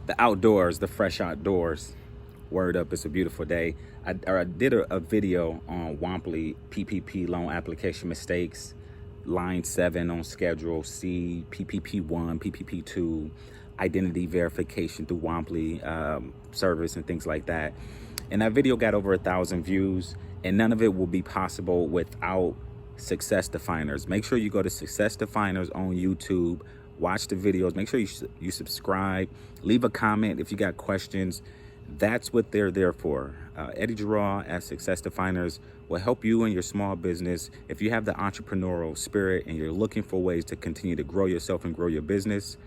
the outdoors, the fresh outdoors. Word up, it's a beautiful day. I did a video on Womply PPP loan application mistakes, line 7 on schedule C, Ppp1 Ppp2, identity verification through Womply service and things like that. And that video got over 1,000 views, and none of it will be possible without Success Definers. Make sure you go to Success Definers on YouTube, watch the videos, make sure you subscribe, leave a comment if you got questions. That's what they're there for. Eddie Gerard at Success Definers will help you in your small business. If you have the entrepreneurial spirit and you're looking for ways to continue to grow yourself and grow your business,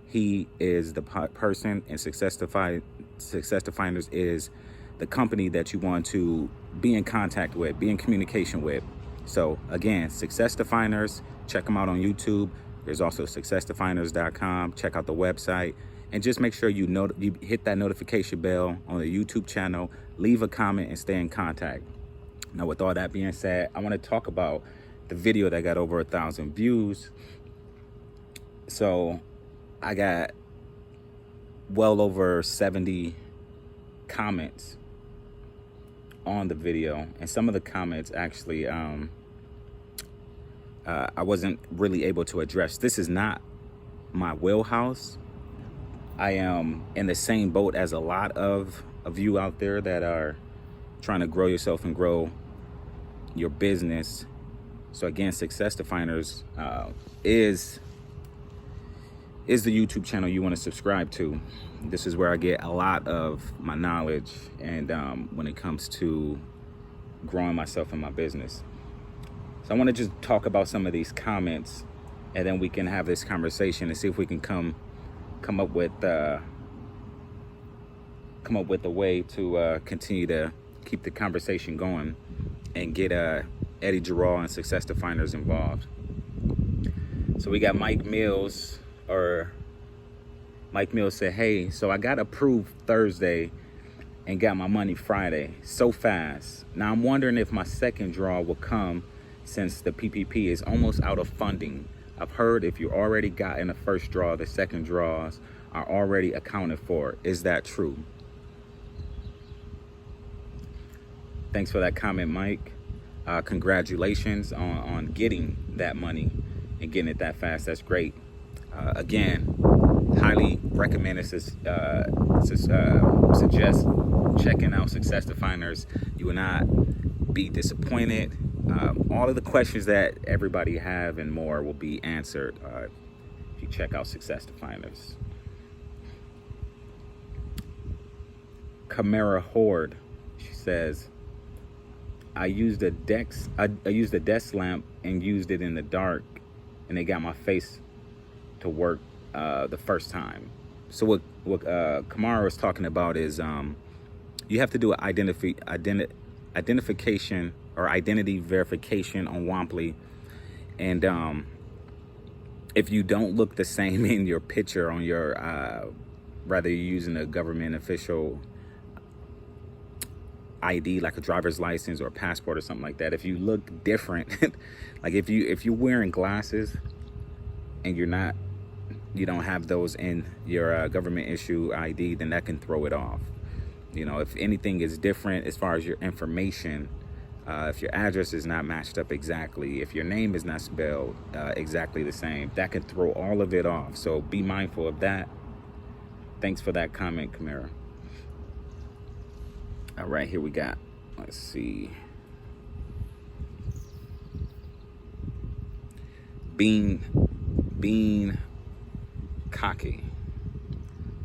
he is the person, and Success Definers is the company that you want to be in contact with, be in communication with. So again, Success Definers, check them out on YouTube. There's also successdefiners.com. Check out the website, and just make sure you hit that notification bell on the YouTube channel, leave a comment, and stay in contact. Now, with all that being said, I want to talk about the video that got over 1,000 views. So I got well over 70 comments on the video, and some of the comments actually I wasn't really able to address. This is not my wheelhouse. I am in the same boat as a lot of you out there that are trying to grow yourself and grow your business. So again, Success Definers is the YouTube channel you want to subscribe to. This is where I get a lot of my knowledge, and when it comes to growing myself and my business. So I want to just talk about some of these comments, and then we can have this conversation and see if we can come up with a way to continue to keep the conversation going and get Eddie Gerard and Success Definers involved. So we got Mike Mills said, hey, so I got approved Thursday and got my money Friday, so fast. Now I'm wondering if my second draw will come since the PPP is almost out of funding. I've heard if you already got in the first draw, the second draws are already accounted for. Is that true? Thanks for that comment, Mike. Congratulations on getting that money and getting it that fast. That's great. Again, highly recommend it. Suggest checking out Success Definers. You will not be disappointed. All of the questions that everybody have and more will be answered if you check out Success Definers. Camara Horde, she says, I used a desk lamp and used it in the dark, and it got my face to work the first time. So what Kamara was talking about is you have to do an identification or identity verification on Womply, and if you don't look the same in your picture on your rather you're using a government official ID like a driver's license or a passport or something like that, if you look different, like if you're wearing glasses and you don't have those in your government issue ID, then that can throw it off. You know, if anything is different as far as your information, if your address is not matched up exactly, if your name is not spelled exactly the same, that can throw all of it off. So be mindful of that. Thanks for that comment, Kamara. All right, here we got, let's see. Bean Cocky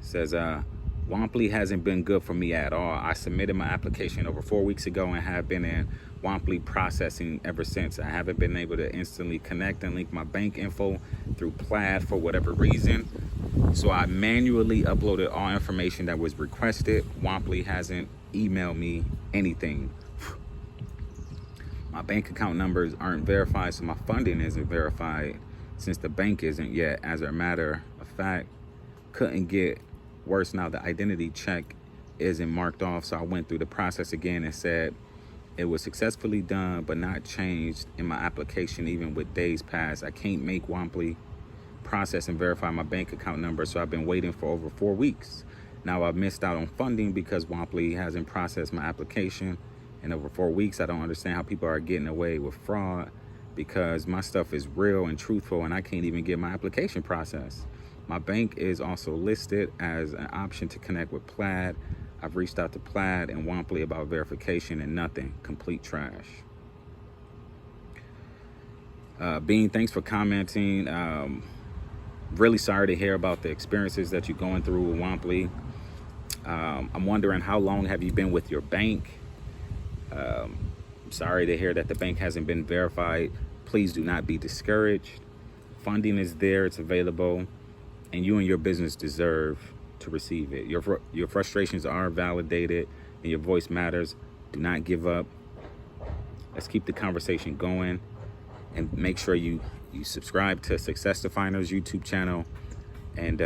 says, Womply hasn't been good for me at all. I submitted my application over 4 weeks ago and have been in Womply processing ever since. I haven't been able to instantly connect and link my bank info through Plaid for whatever reason. So I manually uploaded all information that was requested. Womply hasn't emailed me anything. My bank account numbers aren't verified, so my funding isn't verified since the bank isn't yet. As a matter of fact, couldn't get worse now. The identity check isn't marked off, so I went through the process again and said it was successfully done but not changed in my application even with days past. I can't make Womply process and verify my bank account number. So I've been waiting for over 4 weeks. Now I've missed out on funding because Womply hasn't processed my application in over 4 weeks. I don't understand how people are getting away with fraud because my stuff is real and truthful and I can't even get my application processed. My bank is also listed as an option to connect with Plaid. I've reached out to Plaid and Womply about verification and nothing. Complete trash. Bean, thanks for commenting. Really sorry to hear about the experiences that you're going through with Womply. I'm wondering, how long have you been with your bank? Sorry to hear that the bank hasn't been verified. Please do not be discouraged. Funding is there, it's available, and you and your business deserve to receive it. Your frustrations are validated and your voice matters. Do not give up. Let's keep the conversation going, and make sure you subscribe to Success Definers YouTube channel, and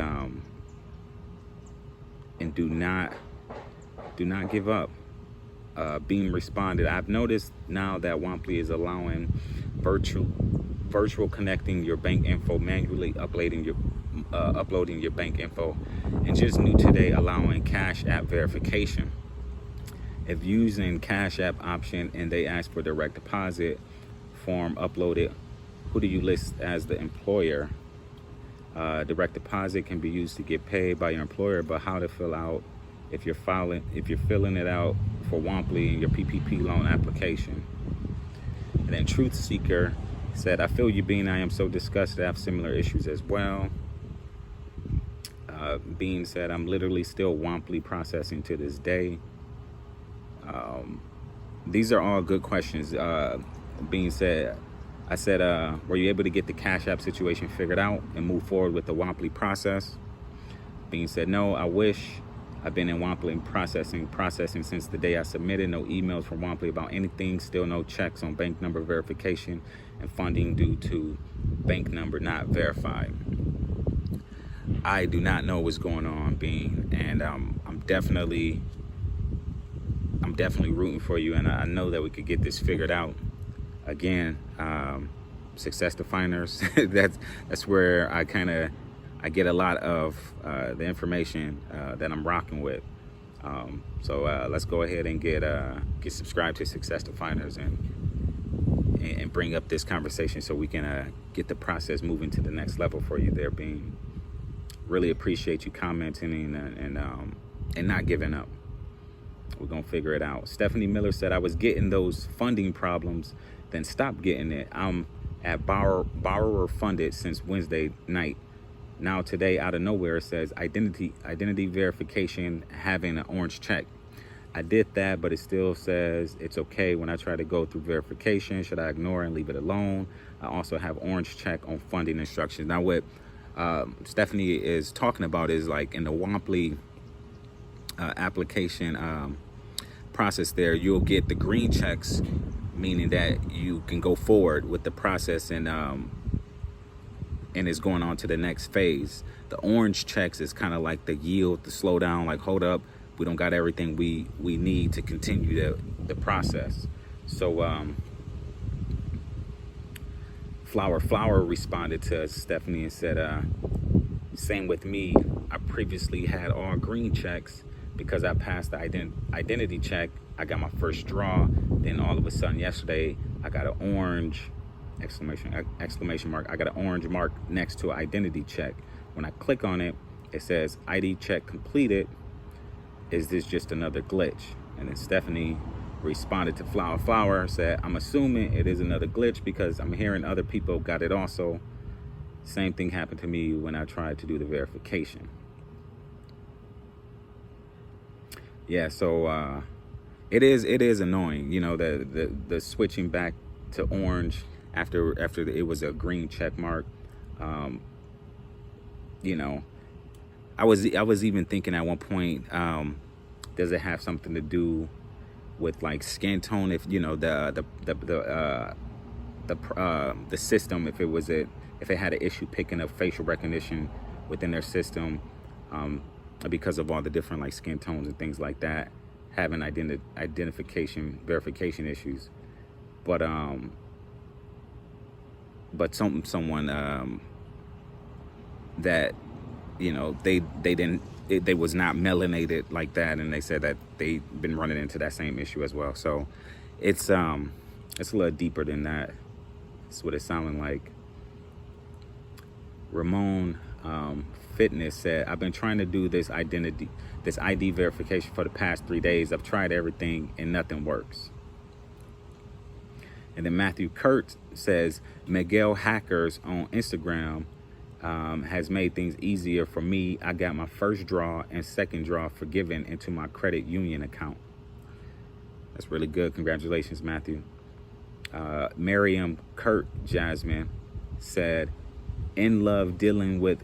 do not give up. Being responded. I've noticed now that Womply is allowing virtual connecting your bank info, manually uploading your bank info, and just new today allowing CashApp verification. If using CashApp option and they ask for direct deposit form uploaded, who do you list as the employer? Direct deposit can be used to get paid by your employer, but how to fill out if you're filling it out for Womply in your PPP loan application. And then Truth Seeker said, I feel you, Bean. I am so disgusted. I have similar issues as well. Bean said, I'm literally still Womply processing to this day. These are all good questions. Bean said, I said, were you able to get the Cash App situation figured out and move forward with the Womply process? Bean said, no, I wish. I've been in Womply processing since the day I submitted. No emails from Womply about anything. Still no checks on bank number verification and funding due to bank number not verified. I do not know what's going on, Bean, and I'm definitely rooting for you, and I know that we could get this figured out. Again, Success Definers. that's where I get a lot of the information that I'm rocking with. So let's go ahead and get subscribed to Success Definers and bring up this conversation so we can get the process moving to the next level for you there, Bean. Really appreciate you commenting and not giving up. We're gonna figure it out. Stephanie Miller said, I was getting those funding problems, then stopped getting it. I'm at borrower funded since Wednesday night. Now today, out of nowhere, it says identity verification having an orange check. I did that, but it still says it's okay when I try to go through verification. Should I ignore and leave it alone? I also have orange check on funding instructions. Now what Stephanie is talking about is like in the Womply application process there, you'll get the green checks, meaning that you can go forward with the process and it's going on to the next phase. The orange checks is kind of like the yield, the slow down, like hold up, we don't got everything we need to continue the process. So Flower responded to Stephanie and said, same with me. I previously had all green checks because I passed the identity check. I got my first draw. Then all of a sudden yesterday, I got an orange exclamation mark. I got an orange mark next to an identity check. When I click on it, it says ID check completed. Is this just another glitch? And then Stephanie responded to Flower, said, I'm assuming it is another glitch because I'm hearing other people got it also. Same thing happened to me when I tried to do the verification. Yeah, so it is annoying, you know, the switching back to orange after it was a green check mark. You know, I was even thinking at one point, does it have something to do with like skin tone? If you know the system, if it had an issue picking up facial recognition within their system, because of all the different like skin tones and things like that, having verification issues. But someone that, you know, they was not melanated like that, and they said that they've been running into that same issue as well. So it's a little deeper than that. That's what it's sounding like. Ramon Fitness said, I've been trying to do this ID verification for the past 3 days. I've tried everything and nothing works. And then Matthew Kurt says, Miguel Hackers on Instagram has made things easier for me. I got my first draw and second draw forgiven into my credit union account. That's really good. Congratulations, Matthew. Miriam Kurt Jasmine said, in love dealing with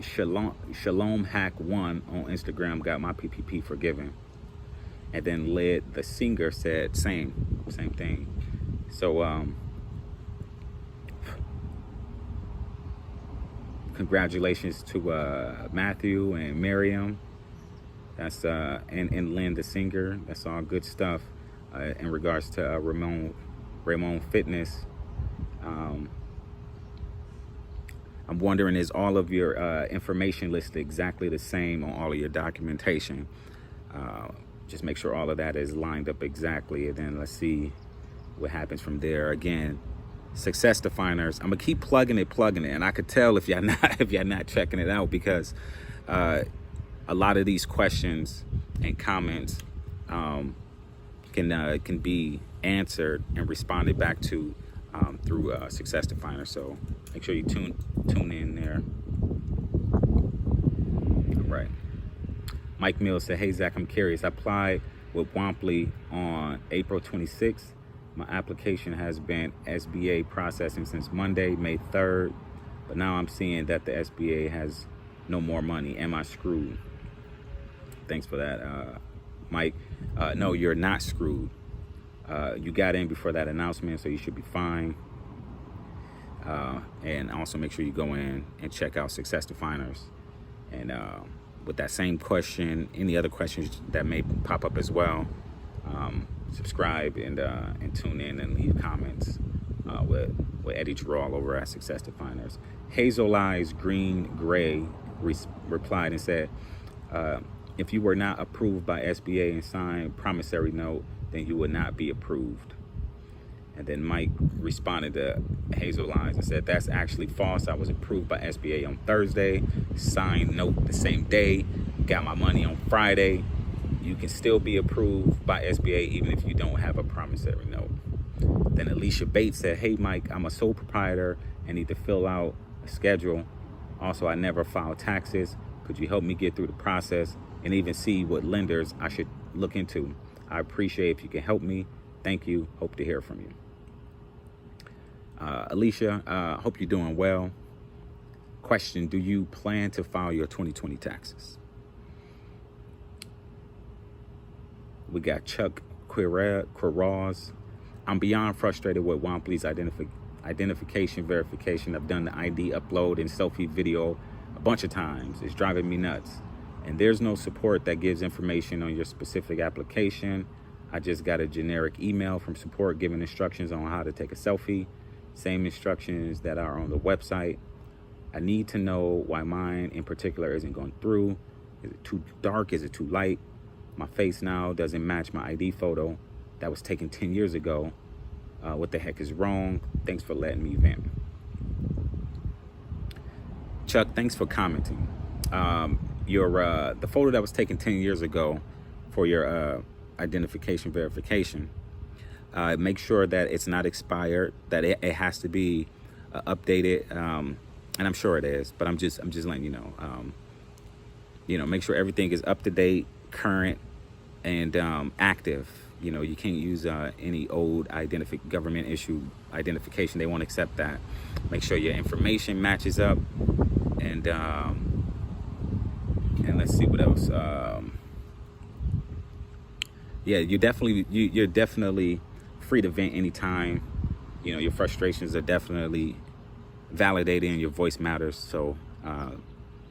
Shalom Hack 1 on Instagram, got my PPP forgiven. And then Led the Singer said same thing. So congratulations to Matthew and Miriam. That's and Lynn the Singer. That's all good stuff in regards to Ramon Fitness. I'm wondering, is all of your information listed exactly the same on all of your documentation? Just make sure all of that is lined up exactly, and then let's see what happens from there. Again, Success Definers. I'm gonna keep plugging it, and I could tell if you're not checking it out, because a lot of these questions and comments can be answered and responded back to through Success Definer. So make sure you tune in there. All right. Mike Mills said, hey Zach, I'm curious. I applied with Womply on April 26th. My application has been SBA processing since Monday, May 3rd, but now I'm seeing that the SBA has no more money. Am I screwed? Thanks for that, Mike. No, you're not screwed. You got in before that announcement, so you should be fine. And also make sure you go in and check out Success Definers. And with that same question, any other questions that may pop up as well, subscribe and tune in and leave comments with Eddie Terrell over at Success Definers. Hazel Eyes Green Gray replied and said, if you were not approved by SBA and signed promissory note, then you would not be approved. And then Mike responded to Hazel Eyes and said, that's actually false. I was approved by SBA on Thursday, signed note the same day, got my money on Friday. You can still be approved by SBA even if you don't have a promissory note. Then Alicia Bates said, hey Mike, I'm a sole proprietor and need to fill out a schedule. Also, I never filed taxes. Could you help me get through the process and even see what lenders I should look into? I appreciate if you can help me. Thank you. Hope to hear from you. Alicia, hope you're doing well. Question, do you plan to file your 2020 taxes? We got Chuck Quiraz. I'm beyond frustrated with Womply's identification verification. I've done the ID upload and selfie video a bunch of times. It's driving me nuts. And there's no support that gives information on your specific application. I just got a generic email from support giving instructions on how to take a selfie. Same instructions that are on the website. I need to know why mine in particular isn't going through. Is it too dark? Is it too light? My face now doesn't match my ID photo that was taken 10 years ago. What the heck is wrong? Thanks for letting me vent. Chuck, thanks for commenting. The photo that was taken 10 years ago for your identification verification, make sure that it's not expired, that it has to be updated, and I'm sure it is, but I'm just letting you know. Make sure everything is up to date, current, and active. You can't use any old government issued identification. They won't accept that. Make sure your information matches up, and let's see what else. Yeah, you're definitely free to vent anytime. Your frustrations are definitely validated and your voice matters. So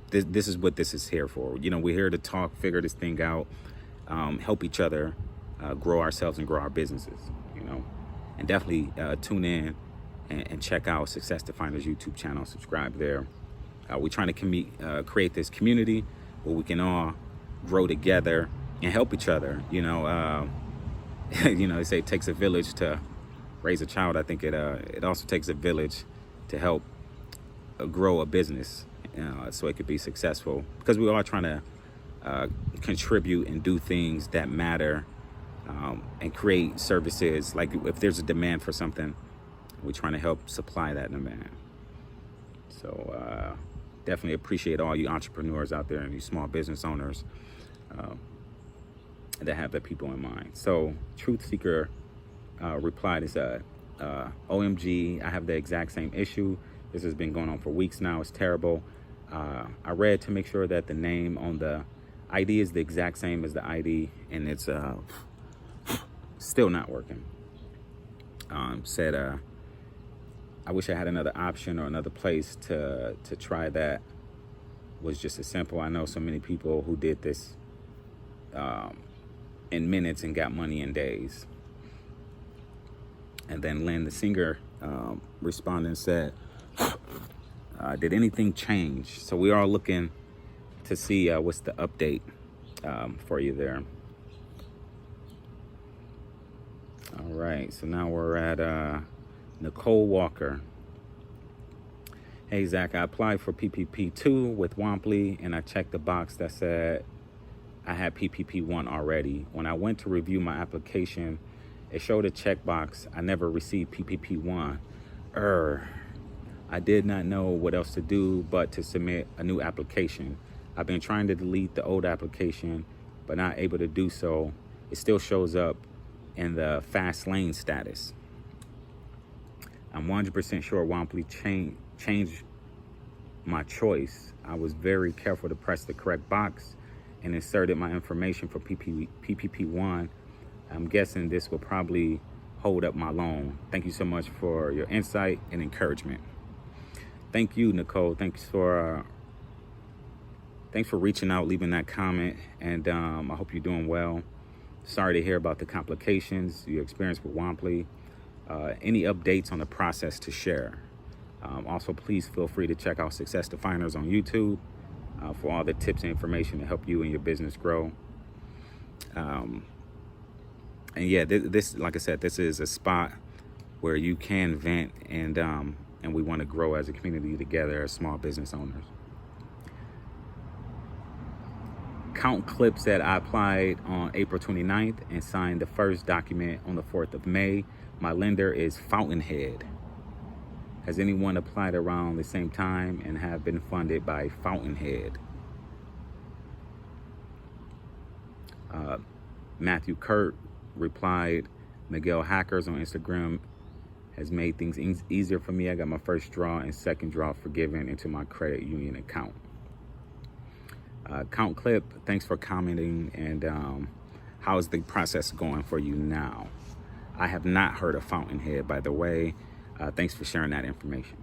this is what this is here for. We're here to talk, figure this thing out, help each other grow ourselves and grow our businesses, and definitely tune in and check out Success Definers YouTube channel, subscribe there. We're trying to create this community where we can all grow together and help each other. You know, they say it takes a village to raise a child. I think it also takes a village to help grow a business, so it could be successful, because we are trying to contribute and do things that matter, and create services. Like if there's a demand for something, we're trying to help supply that demand. So definitely appreciate all you entrepreneurs out there and you small business owners that have their people in mind. So Truth Seeker replied, is OMG, I have the exact same issue. This has been going on for weeks now. It's terrible. I read to make sure that the name on the ID is the exact same as the ID, and it's still not working. Said, I wish I had another option or another place to try that was just as simple. I know so many people who did this in minutes and got money in days. And then Lynn, the singer, responded and said, did anything change? So we are looking to see what's the update for you there. All right, so now we're at Nicole Walker. Hey Zach, I applied for Ppp2 with Womply, and I checked the box that said I had Ppp1 already. When I went to review my application, it showed a checkbox. I never received Ppp1. I did not know what else to do but to submit a new application. I've been trying to delete the old application, but not able to do so. It still shows up in the fast lane status. I'm 100% sure Womply changed my choice. I was very careful to press the correct box and inserted my information for Ppp1. I'm guessing this will probably hold up my loan. Thank you so much for your insight and encouragement. Thank you, Nicole. Thanks for reaching out, leaving that comment, and I hope you're doing well. Sorry to hear about the complications you experienced with Womply. Any updates on the process to share? Also, please feel free to check out Success Definers on YouTube for all the tips and information to help you and your business grow. And yeah, this, like I said, this is a spot where you can vent, and we want to grow as a community together as small business owners. Count Clip said, I applied on April 29th and signed the first document on the 4th of May. My lender is Fountainhead. Has anyone applied around the same time and have been funded by Fountainhead? Matthew Kurt replied, Miguel Hackers on Instagram has made things easier for me. I got my first draw and second draw forgiven into my credit union account. Count Clip, thanks for commenting. And how is the process going for you now? I have not heard of Fountainhead, by the way. Thanks for sharing that information.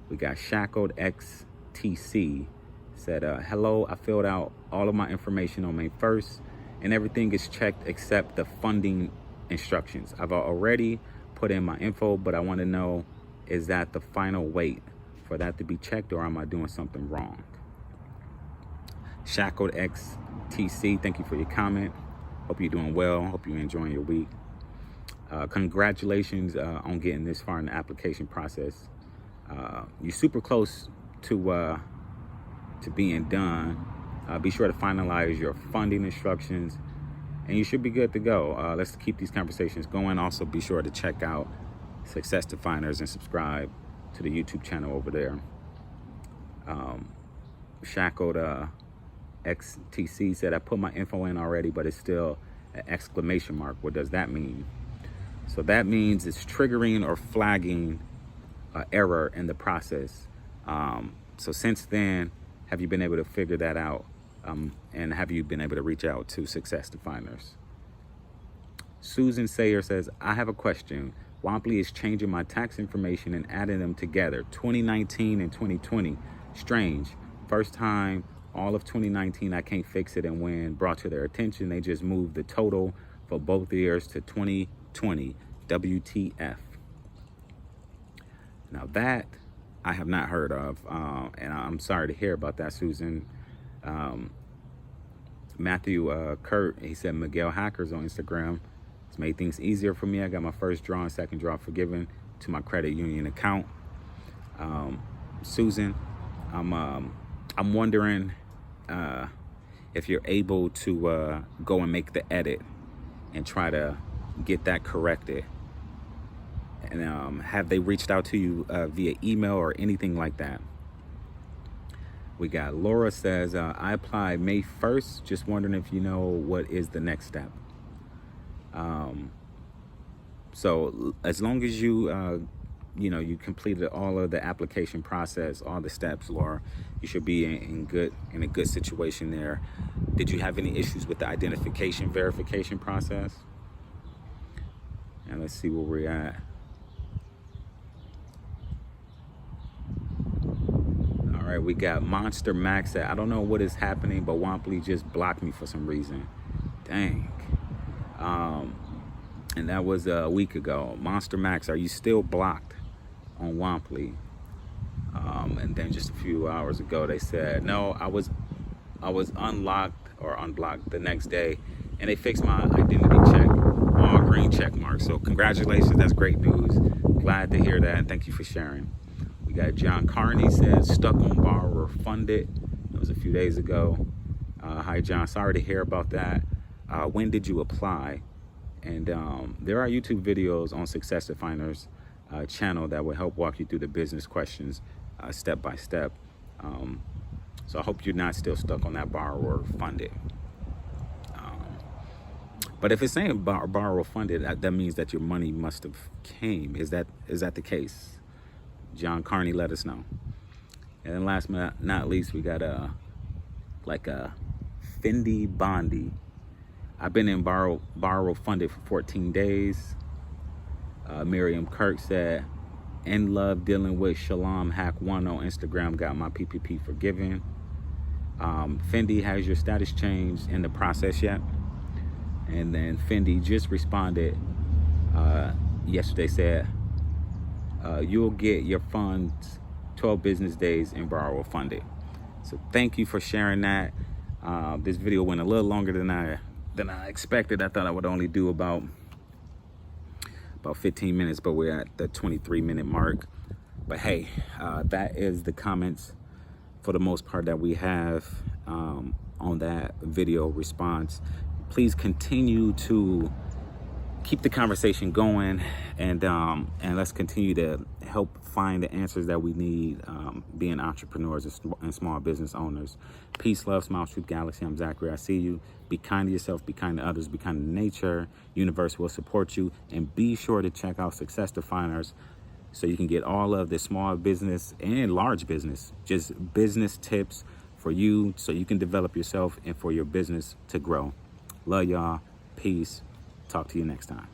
We got Shackled XTC said, hello, I filled out all of my information on May 1st and everything is checked except the funding instructions. I've already put in my info, but I want to know, is that the final wait for that to be checked, or am I doing something wrong? Shackled XTC, thank you for your comment. Hope you're doing well. Hope you're enjoying your week. Congratulations on getting this far in the application process. You're super close to being done. Be sure to finalize your funding instructions and you should be good to go. Let's keep these conversations going. Also, be sure to check out Success Definers and subscribe to the YouTube channel over there. Shackled XTC said, I put my info in already, but it's still an exclamation mark. What does that mean? So that means it's triggering or flagging an error in the process. So since then, have you been able to figure that out? And have you been able to reach out to Success Definers? Susan Sayer says, I have a question. Womply is changing my tax information and adding them together, 2019 and 2020. Strange. First time all of 2019, I can't fix it. And when brought to their attention, they just moved the total for both years to 2020. WTF. Now that I have not heard of, and I'm sorry to hear about that, Susan. Matthew Kurt, he said Miguel Hackers on Instagram. It's made things easier for me. I got my first draw and second draw forgiven to my credit union account. Susan, I'm wondering if you're able to go and make the edit and try to get that corrected. And have they reached out to you via email or anything like that? We got Laura says, I applied May 1st. Just wondering if you know what is the next step. So as long as you, you completed all of the application process, all the steps, Laura, you should be in a good situation there. Did you have any issues with the identification verification process? And let's see where we're at. All right, we got Monster Max. I don't know what is happening, but Womply just blocked me for some reason. Dang. And that was a week ago. Monster Max, are you still blocked on Womply? And then just a few hours ago, they said, no, I was unlocked or unblocked the next day, and they fixed my identity check, all green check marks. So congratulations, that's great news. Glad to hear that, and thank you for sharing. We got John Carney says, stuck on borrower funded. That was a few days ago. Hi, John, sorry to hear about that. When did you apply? And there are YouTube videos on Success Definers channel that will help walk you through the business questions step by step. So I hope you're not still stuck on that borrower funded. But if it's saying borrower funded, that means that your money must have came. Is that the case? John Carney, let us know. And then last but not least, we got a Fendi Bondi. I've been in borrow funded for 14 days. Miriam Kirk said, in love dealing with Shalom Hack 1 on Instagram, got my PPP forgiven. Fendi, has your status changed in the process yet? And then Fendi just responded yesterday, said, you'll get your funds 12 business days in borrow funded. So thank you for sharing that. This video went a little longer than I expected. I thought I would only do about 15 minutes, but we're at the 23-minute mark. But hey, that is the comments for the most part that we have on that video response. Please continue to keep the conversation going, and let's continue to help find the answers that we need being entrepreneurs and small business owners. Peace, love, smile, truth, galaxy. I'm Zachary. I see you. Be kind to yourself, be kind to others, be kind to nature. Universe will support you. And be sure to check out Success Definers so you can get all of the small business and large business, just business tips for you so you can develop yourself and for your business to grow. Love y'all. Peace. Talk to you next time.